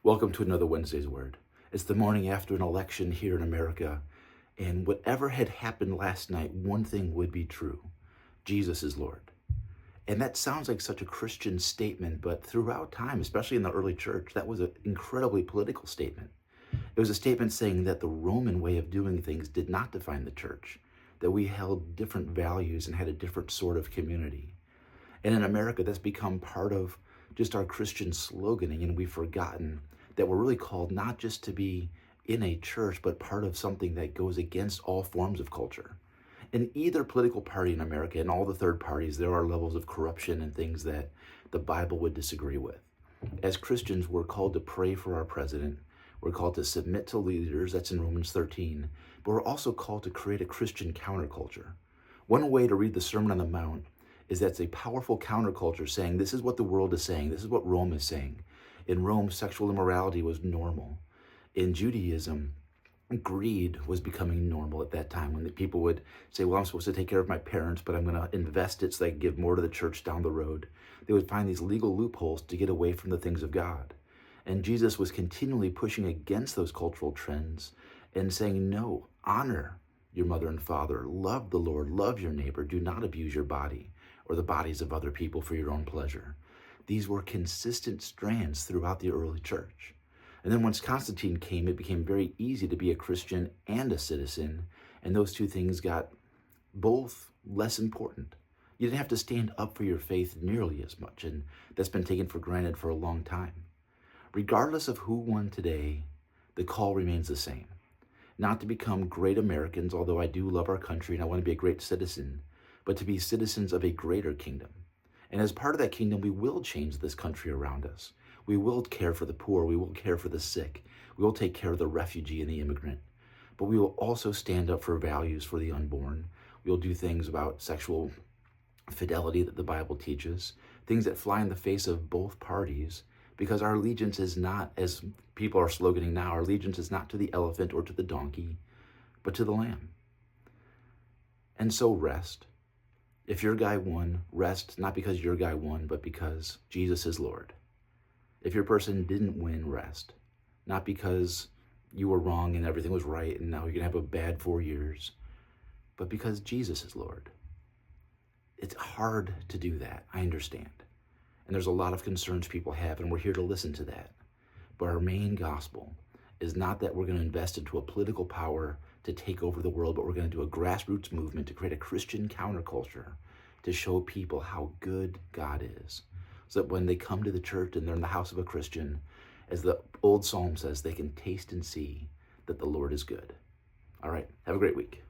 Welcome to another Wednesday's Word. It's the morning after an election here in America, and whatever had happened last night, one thing would be true: Jesus is Lord. And that sounds like such a Christian statement, but throughout time, especially in the early church, that was an incredibly political statement. It was a statement saying that the Roman way of doing things did not define the church, that we held different values and had a different sort of community. And in America, that's become part of just our Christian sloganing, and we've forgotten that we're really called not just to be in a church, but part of something that goes against all forms of culture. In either political party in America and all the third parties, there are levels of corruption and things that the Bible would disagree with. As Christians, we're called to pray for our president. We're called to submit to leaders, that's in Romans 13, but we're also called to create a Christian counterculture. One way to read the Sermon on the Mount is that's a powerful counterculture saying this is what the world is saying, this is what Rome is saying. In Rome, sexual immorality was normal. In Judaism, greed was becoming normal at that time when the people would say, well, I'm supposed to take care of my parents, but I'm going to invest it so they can give more to the church down the road. They would find these legal loopholes to get away from the things of God. And Jesus was continually pushing against those cultural trends and saying, no, honor your mother and father, love the Lord, love your neighbor, do not abuse your body or the bodies of other people for your own pleasure. These were consistent strands throughout the early church. And then once Constantine came, it became very easy to be a Christian and a citizen, and those two things got both less important. You didn't have to stand up for your faith nearly as much, and that's been taken for granted for a long time. Regardless of who won today, the call remains the same. Not to become great Americans, although I do love our country and I want to be a great citizen, but to be citizens of a greater kingdom. And as part of that kingdom, we will change this country around us. We will care for the poor. We will care for the sick. We will take care of the refugee and the immigrant. But we will also stand up for values for the unborn. We will do things about sexual fidelity that the Bible teaches, things that fly in the face of both parties, because our allegiance is not, as people are sloganing now, our allegiance is not to the elephant or to the donkey, but to the Lamb. And so rest. If your guy won, rest not because your guy won, but because Jesus is Lord. If your person didn't win, rest. Not because you were wrong and everything was right and now you're going to have a bad 4 years, but because Jesus is Lord. It's hard to do that, I understand. And there's a lot of concerns people have, and we're here to listen to that. But our main gospel is not that we're going to invest into a political power to take over the world, but we're going to do a grassroots movement to create a Christian counterculture to show people how good God is. So that when they come to the church and they're in the house of a Christian, as the old psalm says, they can taste and see that the Lord is good. All right, have a great week.